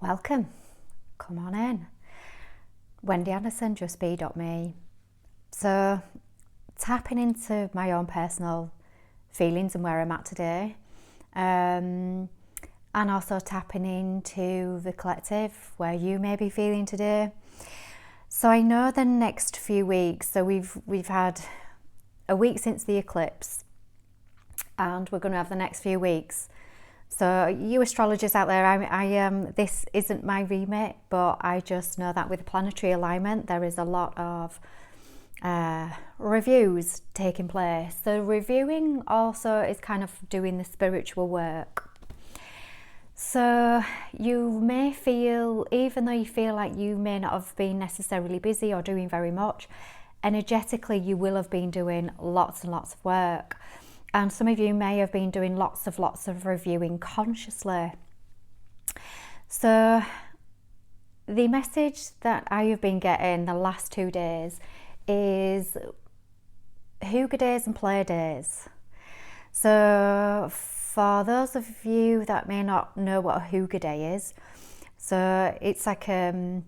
Welcome, come on in. Wendy Anderson, justbe.me. So, tapping into my own personal feelings and where I'm at today, and also tapping into the collective, where you may be feeling today. So I know the next few weeks, so we've had a week since the eclipse, and we're going to have the next few weeks. So you astrologers out there, I this isn't my remit, but I just know that with planetary alignment, there is a lot of reviews taking place. So reviewing also is kind of doing the spiritual work. So you may feel, even though you feel like you may not have been necessarily busy or doing very much, energetically you will have been doing lots and lots of work. And some of you may have been doing lots of reviewing consciously. So the message that I have been getting the last 2 days is hygge days and play days. So for those of you that may not know what a hygge day is, so it's like there's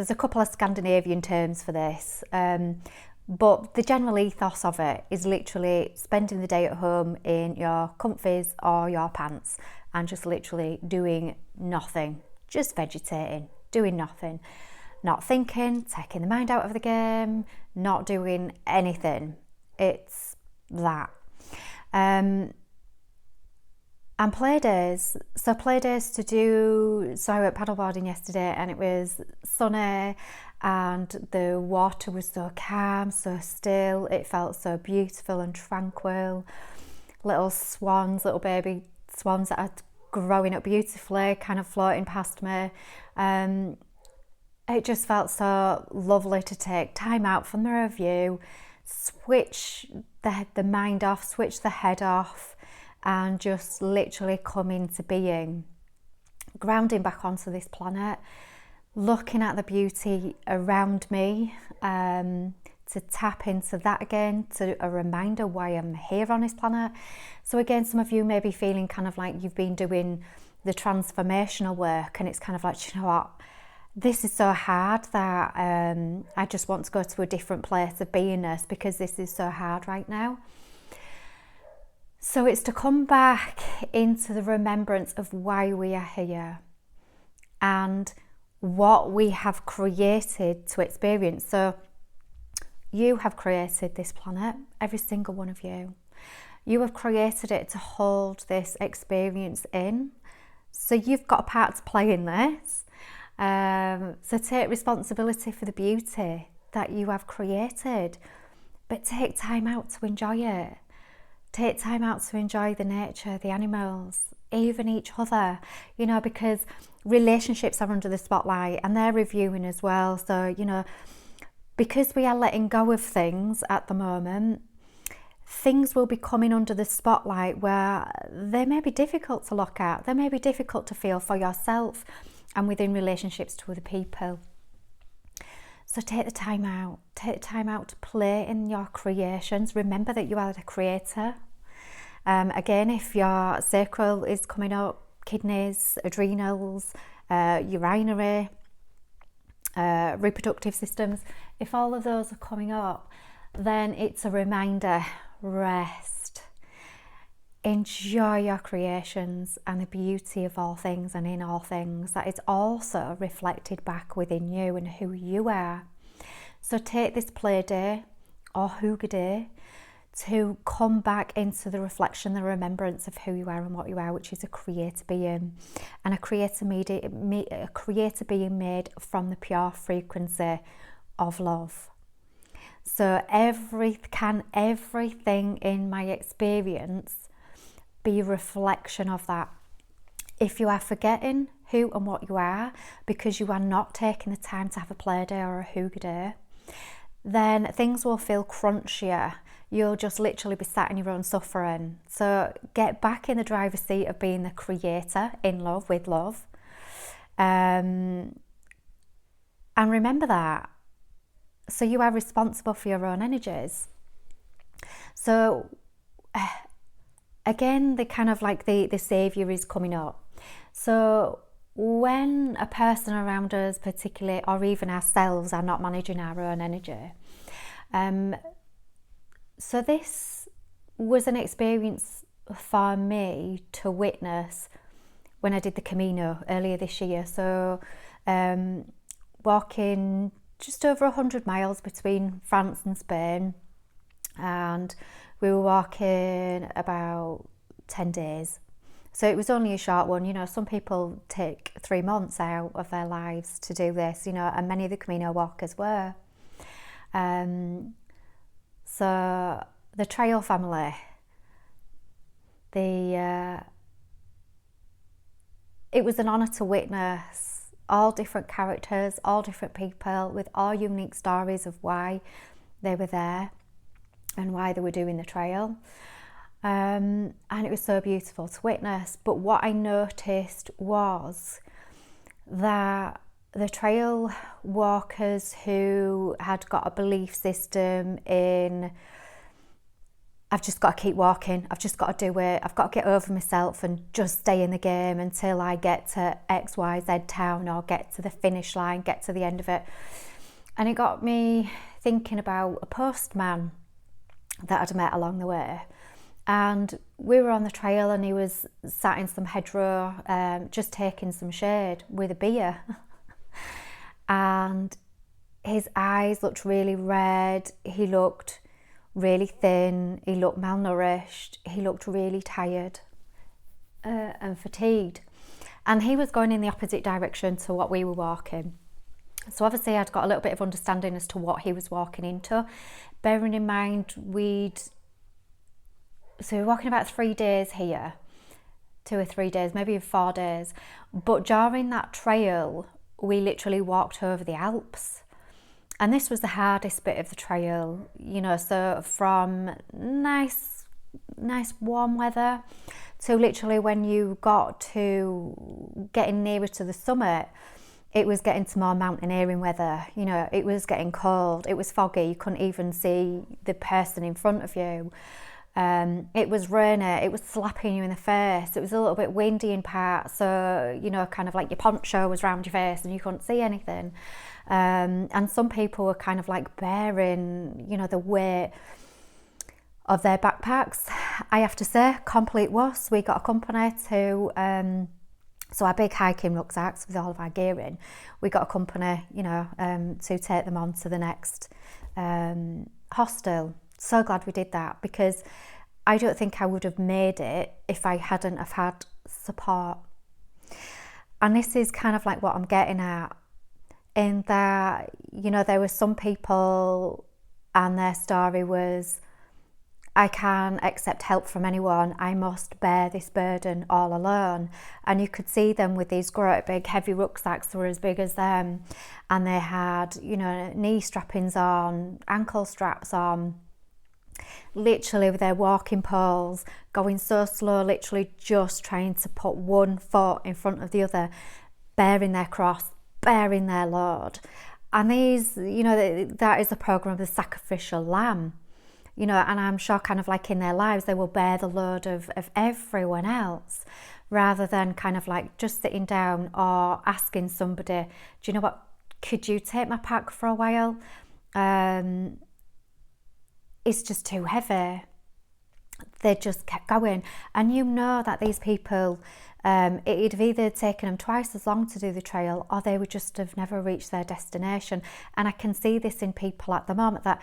a couple of Scandinavian terms for this. But the general ethos of it is literally spending the day at home in your comfies or your pants and just literally doing nothing, just vegetating, doing nothing, not thinking, taking the mind out of the game, not doing anything. It's that. And play days. So play days to do, so I went paddleboarding yesterday and it was sunny and the water was so calm, so still. It felt so beautiful and tranquil. Little swans, little baby swans that are growing up beautifully, kind of floating past me. It just felt so lovely to take time out from the review, switch the mind off, switch the head off, and just literally come into being, grounding back onto this planet, looking at the beauty around me, to tap into that again, to a reminder why I'm here on this planet. So again, some of you may be feeling kind of like you've been doing the transformational work and it's kind of like, you know what, this is so hard that I just want to go to a different place of beingness because this is so hard right now. So it's to come back into the remembrance of why we are here and what we have created to experience. So you have created this planet, every single one of you. You have created it to hold this experience in. So you've got a part to play in this. So take responsibility for the beauty that you have created, but take time out to enjoy it. Take time out to enjoy the nature, the animals, even each other, because relationships are under the spotlight and they're reviewing as well. So, because we are letting go of things at the moment, things will be coming under the spotlight where they may be difficult to look at. They may be difficult to feel for yourself and within relationships to other people. So take the time out. Take the time out to play in your creations. Remember that you are the creator. Again, if your sacral is coming up, kidneys, adrenals, urinary, reproductive systems, if all of those are coming up, then it's a reminder, rest. Enjoy your creations and the beauty of all things and in all things. That is also reflected back within you and who you are. So take this play day or hygge day to come back into the reflection, the remembrance of who you are and what you are, which is a creator being, and a creator being made from the pure frequency of love. So everything in my experience be a reflection of that. If you are forgetting who and what you are because you are not taking the time to have a play day or a hygge day, then things will feel crunchier. You'll just literally be sat in your own suffering. So get back in the driver's seat of being the creator in love with love. And remember that. So you are responsible for your own energies. So again, the kind of like the savior is coming up. So when a person around us, particularly, or even ourselves, are not managing our own energy. So this was an experience for me to witness when I did the Camino earlier this year. So walking just over 100 miles between France and Spain, and we were walking about 10 days. So it was only a short one. You know, some people take 3 months out of their lives to do this, you know, and many of the Camino walkers were. So the trail family, it was an honour to witness all different characters, all different people with all unique stories of why they were there and why they were doing the trail. And it was so beautiful to witness. But what I noticed was that the trail walkers who had got a belief system in, I've just got to keep walking, I've just got to do it, I've got to get over myself and just stay in the game until I get to XYZ town or get to the finish line, get to the end of it. And it got me thinking about a postman that I'd met along the way. And we were on the trail and he was sat in some hedgerow, just taking some shade with a beer. And his eyes looked really red, he looked really thin, he looked malnourished, he looked really tired and fatigued. And he was going in the opposite direction to what we were walking. So obviously I'd got a little bit of understanding as to what he was walking into. Bearing in mind so we're walking about 3 days here, 2 or 3 days, maybe 4 days. But during that trail, we literally walked over the Alps. And this was the hardest bit of the trail, you know, so from nice warm weather to literally when you got to getting nearer to the summit, it was getting to more mountaineering weather. You know, it was getting cold, it was foggy, you couldn't even see the person in front of you. It was rainy, it was slapping you in the face, it was a little bit windy in parts, so, you know, kind of like your poncho was round your face and you couldn't see anything. And some people were kind of like bearing, you know, the weight of their backpacks. I have to say, complete wuss. We got a company to, so our big hiking rucksacks with all of our gear in, we got a company, you know, to take them on to the next hostel. So glad we did that, because I don't think I would have made it if I hadn't have had support. And this is kind of like what I'm getting at, in that, you know, there were some people and their story was, I can't accept help from anyone, I must bear this burden all alone. And you could see them with these great big heavy rucksacks that were as big as them, and they had, you know, knee strappings on, ankle straps on, literally with their walking poles, going so slow, literally just trying to put one foot in front of the other, bearing their cross, bearing their load. And these, you know, that is the program of the sacrificial lamb, you know, and I'm sure kind of like in their lives they will bear the load of everyone else, rather than kind of like just sitting down or asking somebody, do you know what, could you take my pack for a while? It's just too heavy. They just kept going. And you know that these people, it'd have either taken them twice as long to do the trail, or they would just have never reached their destination. And I can see this in people at the moment, that,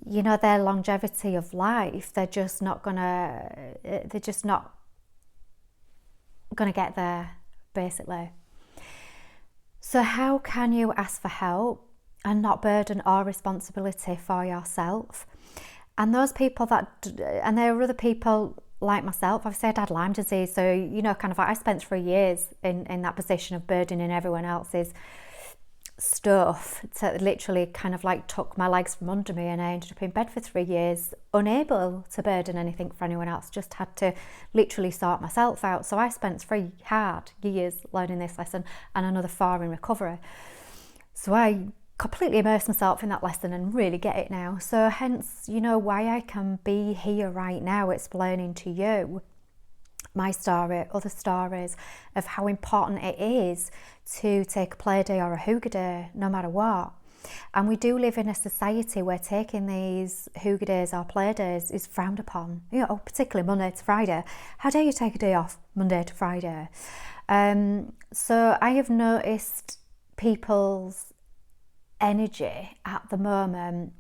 you know, their longevity of life, they're just not gonna get there, basically. So how can you ask for help and not burden all responsibility for yourself? And those people and there are other people like myself, I've said I had Lyme disease, so, you know, kind of like I spent 3 years in that position of burdening everyone else's stuff, to literally kind of like took my legs from under me, and I ended up in bed for 3 years, unable to burden anything for anyone else, just had to literally sort myself out. So I spent 3 hard years learning this lesson and another 4 in recovery. So I completely immerse myself in that lesson and really get it now. So hence, you know, why I can be here right now explaining to you my story, other stories of how important it is to take a play day or a hygge day, no matter what. And we do live in a society where taking these hygge days or play days is frowned upon, particularly Monday to Friday. How dare you take a day off Monday to Friday? So I have noticed people's energy at the moment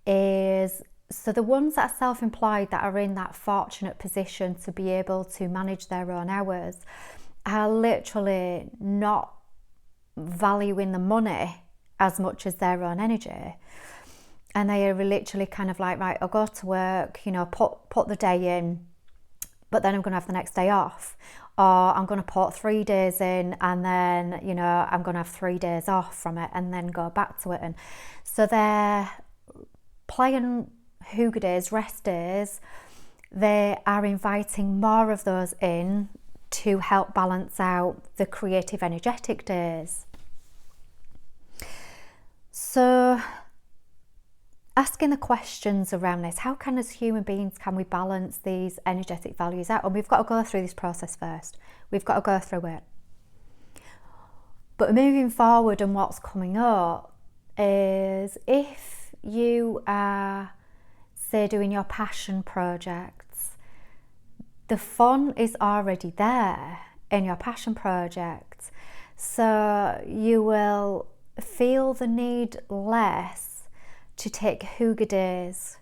is, so the ones that are self-employed, that are in that fortunate position to be able to manage their own hours, are literally not valuing the money as much as their own energy. And they are literally kind of like, right, I'll go to work, put the day in, but then I'm going to have the next day off. Or I'm going to put 3 days in and then, I'm going to have 3 days off from it and then go back to it. And so they're playing hygge days, rest days. They are inviting more of those in to help balance out the creative, energetic days. So asking the questions around this, how can, as human beings, can we balance these energetic values out? And we've got to go through this process first. We've got to go through it. But moving forward, and what's coming up is, if you are, say, doing your passion projects, the fun is already there in your passion project. So you will feel the need less to take hygge days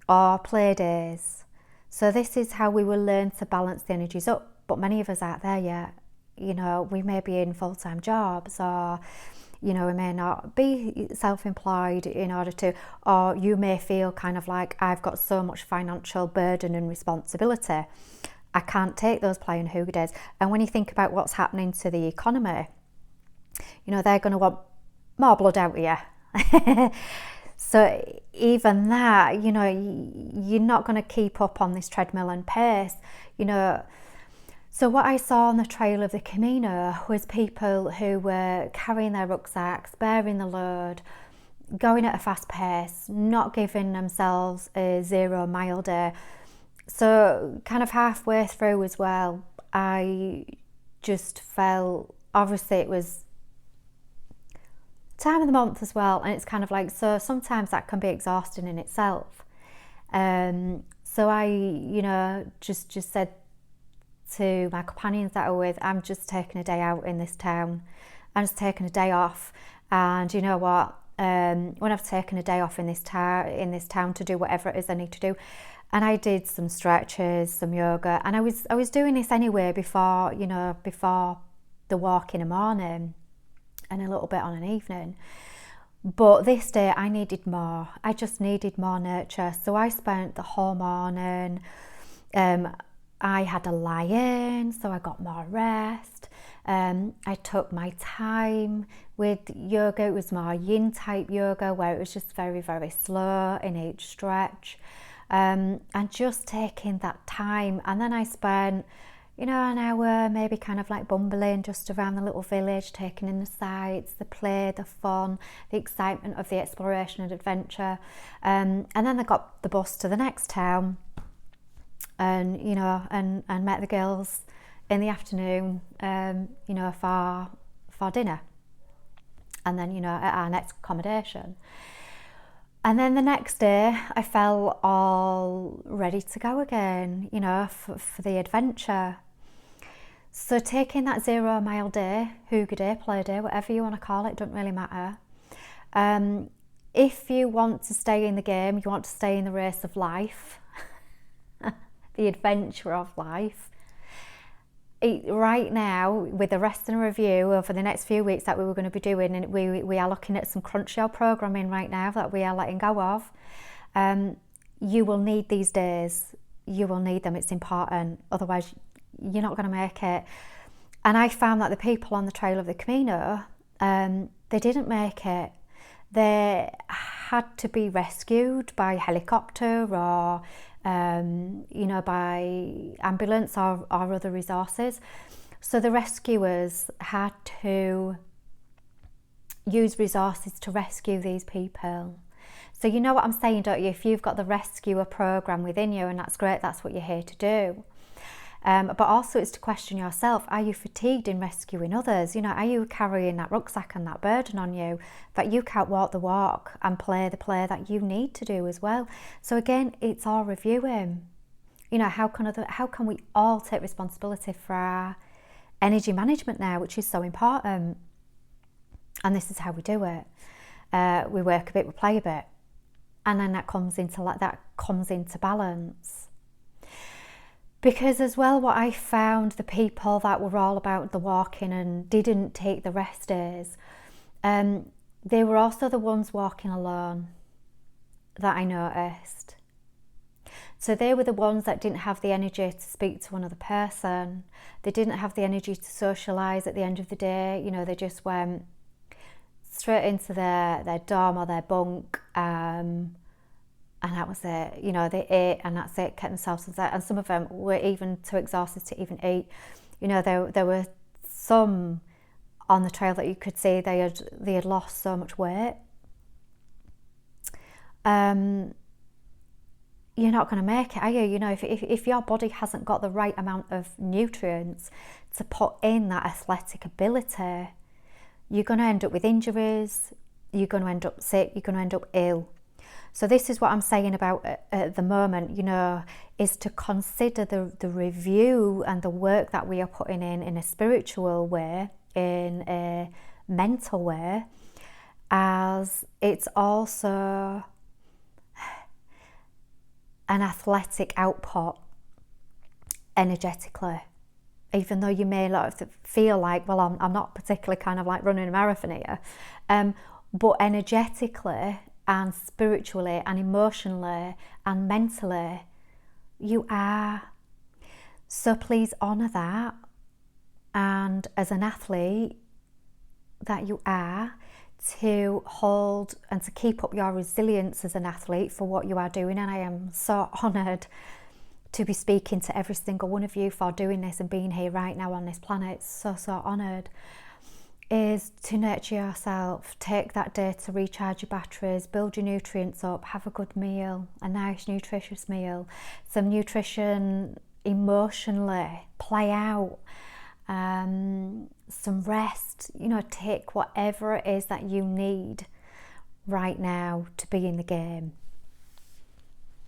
or play days. So this is how we will learn to balance the energies up. But many of us aren't there yet. We may be in full-time jobs, or we may not be self-employed in order to, or you may feel kind of like, I've got so much financial burden and responsibility, I can't take those playing hygge days. And when you think about what's happening to the economy, they're going to want more blood out of you. So even that, you're not going to keep up on this treadmill and pace, So what I saw on the trail of the Camino was people who were carrying their rucksacks, bearing the load, going at a fast pace, not giving themselves a 0 mile day. So kind of halfway through as well, I just felt, obviously it was time of the month as well, and it's kind of like, so sometimes that can be exhausting in itself. So I, just said to my companions that I was with, I'm just taking a day out in this town. I'm just taking a day off, and you know what? When I've taken a day off in this town to do whatever it is I need to do, and I did some stretches, some yoga, and I was doing this anyway before the walk in the morning, and a little bit on an evening. But this day I needed more. I just needed more nurture. So I spent the whole morning. I had a lie-in, so I got more rest. I took my time with yoga. It was more yin type yoga, where it was just very, very slow in each stretch. And just taking that time. And then I spent an hour maybe kind of like bumbling just around the little village, taking in the sights, the play, the fun, the excitement of the exploration and adventure. And then I got the bus to the next town, and and met the girls in the afternoon, for dinner, and then at our next accommodation. And then the next day I felt all ready to go again, for the adventure. So taking that 0 mile day, hygge day, play day, whatever you want to call it, doesn't really matter. If you want to stay in the game, you want to stay in the race of life, the adventure of life, right now, with the rest and review over the next few weeks that we were going to be doing, and we are looking at some Crunchyroll programming right now that we are letting go of. You will need these days. You will need them. It's important. Otherwise, you're not going to make it. And I found that the people on the trail of the Camino, they didn't make it. They had to be rescued by helicopter or by ambulance or other resources. So the rescuers had to use resources to rescue these people. So you know what I'm saying, don't you? If you've got the rescuer program within you, and that's great, that's what you're here to do. But also it's to question yourself. Are you fatigued in rescuing others? You know, are you carrying that rucksack and that burden on you that you can't walk the walk and play the play that you need to do as well? So again, it's all reviewing. You know, how can we all take responsibility for our energy management now, which is so important. And this is how we do it. We work a bit, we play a bit. And then that comes into balance. Because as well, what I found, the people that were all about the walking and didn't take the rest days, they were also the ones walking alone that I noticed. So they were the ones that didn't have the energy to speak to another person. They didn't have the energy to socialise at the end of the day. You know, they just went straight into their dorm or their bunk, and that was it. You know, they ate and that's it, kept themselves inside. And some of them were even too exhausted to even eat. You know, there were some on the trail that you could see they had lost so much weight. You're not going to make it, are you? You know, if your body hasn't got the right amount of nutrients to put in that athletic ability, you're going to end up with injuries, you're going to end up sick, you're going to end up ill. So this is what I'm saying about at the moment, you know, is to consider the review and the work that we are putting in a spiritual way, in a mental way, as it's also an athletic output energetically. Even though you may feel like, well, I'm not particularly kind of like running a marathon here, but energetically and spiritually and emotionally and mentally, you are. So please honour that, and as an athlete that you are, to hold and to keep up your resilience as an athlete for what you are doing. And I am so honoured to be speaking to every single one of you for doing this and being here right now on this planet. So honoured. Is to nurture yourself, take that day to recharge your batteries, build your nutrients up, have a good meal, a nice nutritious meal, some nutrition emotionally, play out, some rest, you know, take whatever it is that you need right now to be in the game.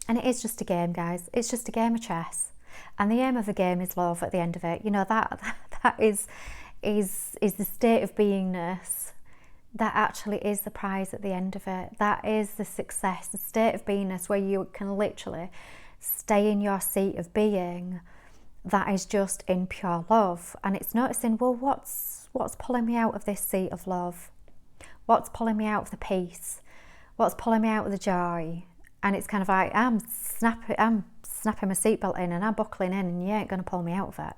And it is just a game, guys. It's just a game of chess. And the aim of the game is love at the end of it. You know, that is the state of beingness. That actually is the prize at the end of it. That is the success, the state of beingness where you can literally stay in your seat of being. That is just in pure love. And it's noticing, well, what's pulling me out of this seat of love? What's pulling me out of the peace? What's pulling me out of the joy? And it's kind of like, I'm snapping my seatbelt in and I'm buckling in, and you ain't going to pull me out of it.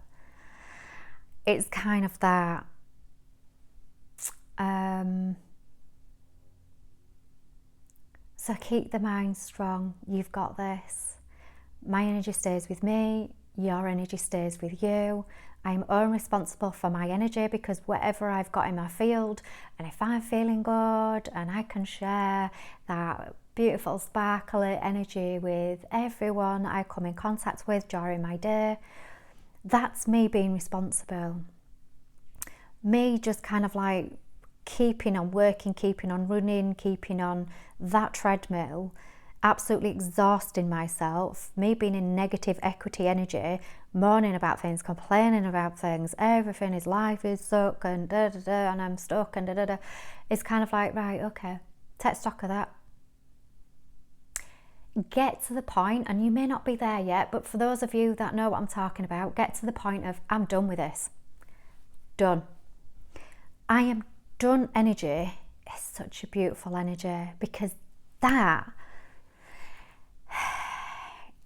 It's kind of that. So keep the mind strong. You've got this. My energy stays with me. Your energy stays with you. I am only responsible for my energy, because whatever I've got in my field, and if I'm feeling good and I can share that beautiful sparkly energy with everyone I come in contact with during my day, that's me being responsible. Me just kind of like keeping on working, keeping on running, keeping on that treadmill, absolutely exhausting myself, me being in negative equity energy, moaning about things, complaining about things, everything is life is suck and da da da, and I'm stuck and da da da. It's kind of like, right, okay, take stock of that. Get to the point, and you may not be there yet, but for those of you that know what I'm talking about, get to the point of, I'm done with this. Done. I am done energy is such a beautiful energy, because that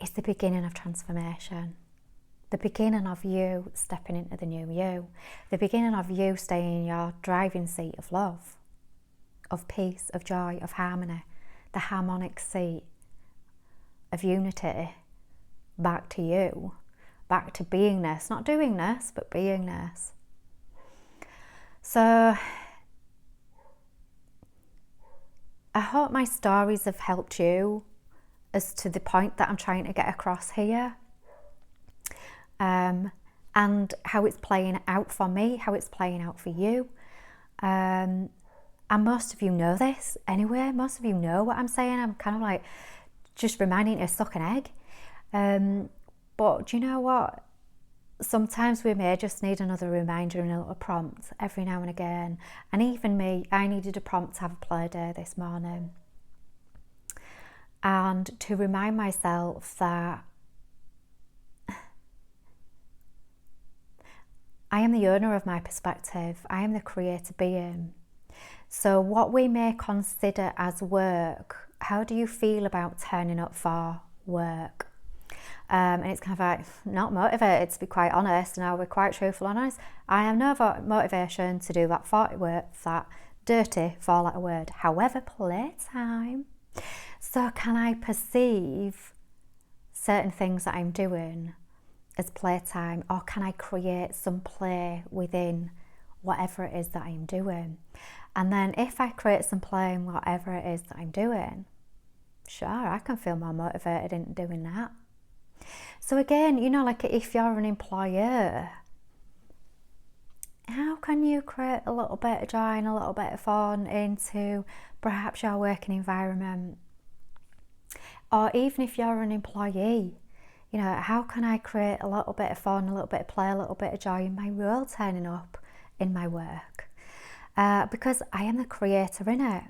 is the beginning of transformation. The beginning of you stepping into the new you. The beginning of you staying in your driving seat of love, of peace, of joy, of harmony. The harmonic seat of unity back to you, back to beingness, not doingness, but beingness. So I hope my stories have helped you as to the point that I'm trying to get across here. and how it's playing out for me, how it's playing out for you. And most of you know this anyway. Most of you know what I'm saying. I'm kind of like just reminding you to suck an egg. But do you know what? Sometimes we may just need another reminder and a little prompt every now and again. And even me, I needed a prompt to have a play day this morning. And to remind myself that I am the owner of my perspective. I am the creator being. So what we may consider as work, how do you feel about turning up for work? And it's kind of like, not motivated, to be quite honest, and I'll be quite truthful and honest. I have no motivation to do that 40 words, that dirty 4-letter word. However, playtime. So can I perceive certain things that I'm doing as playtime, or can I create some play within whatever it is that I'm doing? And then if I create some play in whatever it is that I'm doing, sure, I can feel more motivated in doing that. So again, you know, like if you're an employer, how can you create a little bit of joy and a little bit of fun into perhaps your working environment? Or even if you're an employee, you know, how can I create a little bit of fun, a little bit of play, a little bit of joy in my role turning up in my work? Because I am the creator in it.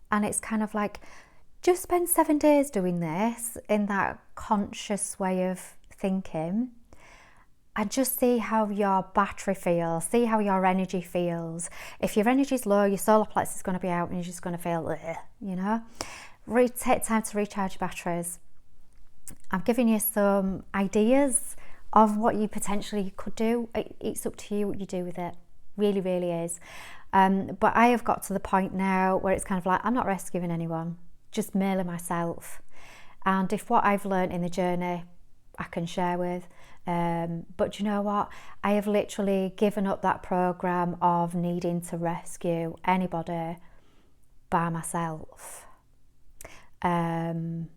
And it's kind of like, just spend 7 days doing this in that conscious way of thinking, and just see how your battery feels, see how your energy feels. If your energy's low, your solar plexus is going to be out and you're just going to feel, you know. Take time to recharge your batteries. I'm giving you some ideas of what you potentially could do. It's up to you what you do with it. Really, really is. But I have got to the point now where it's kind of like, I'm not rescuing anyone, just merely myself. And if what I've learned in the journey I can share with, but you know what, I have literally given up that program of needing to rescue anybody by myself, and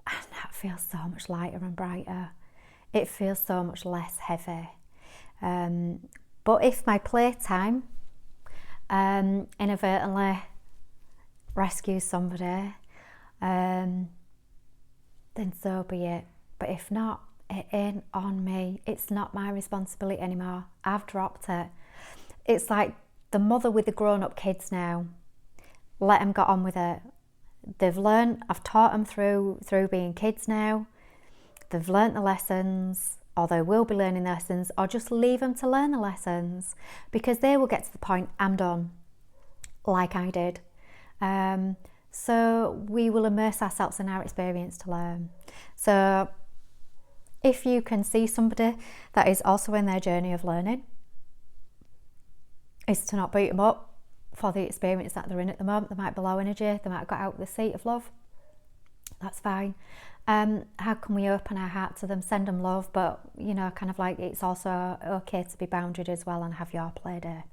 that feels so much lighter and brighter. It feels so much less heavy. But if my playtime inadvertently rescues somebody, then so be it. But if not, it ain't on me. It's not my responsibility anymore. I've dropped it. It's like the mother with the grown-up kids now. Let them get on with it. They've learned, I've taught them through being kids now. They've learnt the lessons, or they will be learning the lessons, or just leave them to learn the lessons, because they will get to the point, I'm done, like I did. So we will immerse ourselves in our experience to learn. So if you can see somebody that is also in their journey of learning, is to not beat them up for the experience that they're in at the moment. They might be low energy, they might have got out of the seat of love. That's fine. How can we open our heart to them, send them love, but you know, kind of like it's also okay to be boundaried as well and have your play day,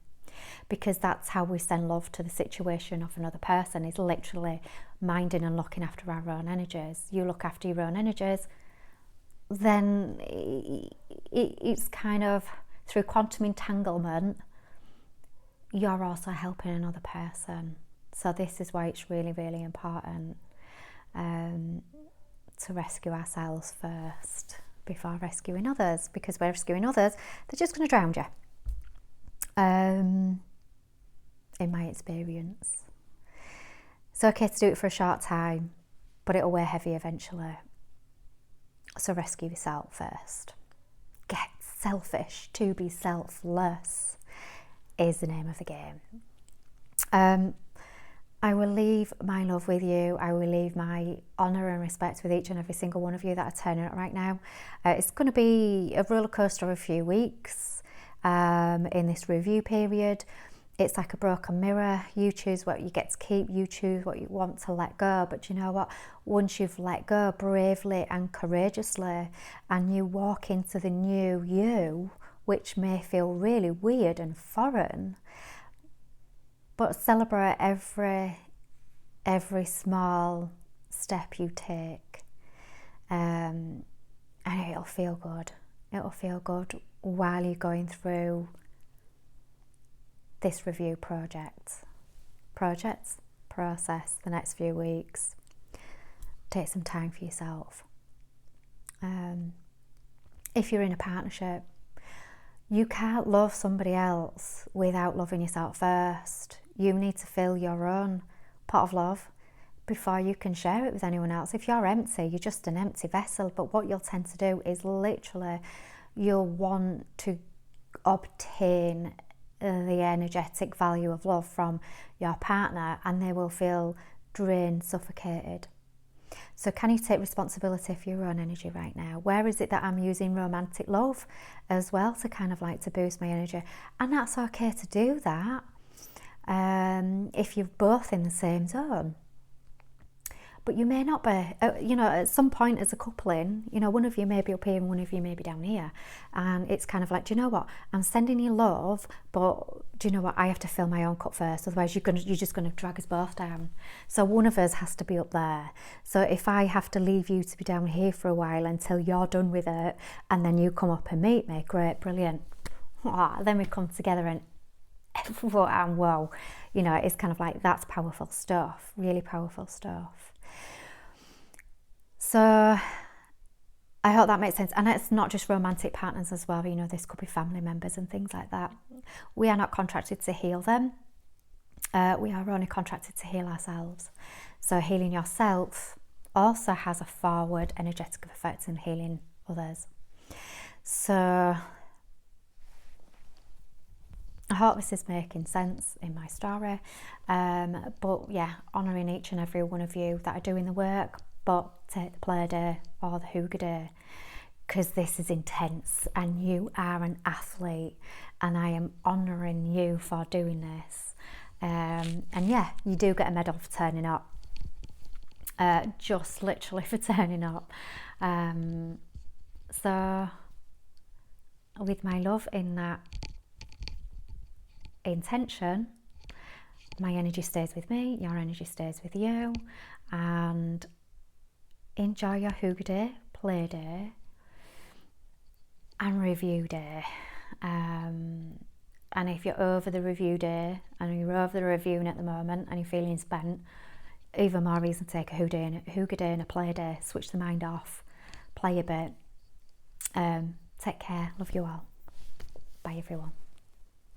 because that's how we send love to the situation of another person, is literally minding and looking after our own energies. You look after your own energies, then it's kind of through quantum entanglement, you're also helping another person. So this is why it's really, really important to rescue ourselves first before rescuing others, because we're rescuing others, they're just going to drown you. In my experience. It's okay to do it for a short time, but it'll weigh heavy eventually. So rescue yourself first. Get selfish to be selfless is the name of the game. I will leave my love with you. I will leave my honour and respect with each and every single one of you that are turning up right now. It's going to be a roller coaster of a few weeks in this review period. It's like a broken mirror. You choose what you get to keep, you choose what you want to let go. But you know what? Once you've let go bravely and courageously, and you walk into the new you, which may feel really weird and foreign, but celebrate every small step you take, and it'll feel good. It'll feel good while you're going through this review process, the next few weeks. Take some time for yourself. If you're in a partnership, you can't love somebody else without loving yourself first. You need to fill your own pot of love before you can share it with anyone else. If you're empty, you're just an empty vessel. But what you'll tend to do is literally you'll want to obtain the energetic value of love from your partner, and they will feel drained, suffocated. So can you take responsibility for your own energy right now? Where is it that I'm using romantic love as well to kind of like to boost my energy? And that's okay to do that if you're both in the same zone. But you may not be, at some point as a coupling, one of you may be up here and one of you may be down here. And it's kind of like, do you know what? I'm sending you love, but do you know what? I have to fill my own cup first. Otherwise, you're just going to drag us both down. So one of us has to be up there. So if I have to leave you to be down here for a while until you're done with it, and then you come up and meet me, great, brilliant. Then we come together and whoa, it's kind of like, that's powerful stuff, really powerful stuff. So I hope that makes sense. And it's not just romantic partners as well, this could be family members and things like that. We are not contracted to heal them. We are only contracted to heal ourselves. So healing yourself also has a forward energetic effect in healing others. So I hope this is making sense in my story. But yeah, honouring each and every one of you that are doing the work, but take the play day or the hygge day, because this is intense and you are an athlete and I am honouring you for doing this. And yeah, you do get a medal for turning up, just literally for turning up. So with my love in that intention, my energy stays with me, your energy stays with you, and enjoy your hygge day, play day, and review day. And if you're over the review day and you're over the reviewing at the moment and you're feeling spent, even more reason to take a hygge day and a play day. Switch the mind off, play a bit. Take care, love you all. Bye everyone.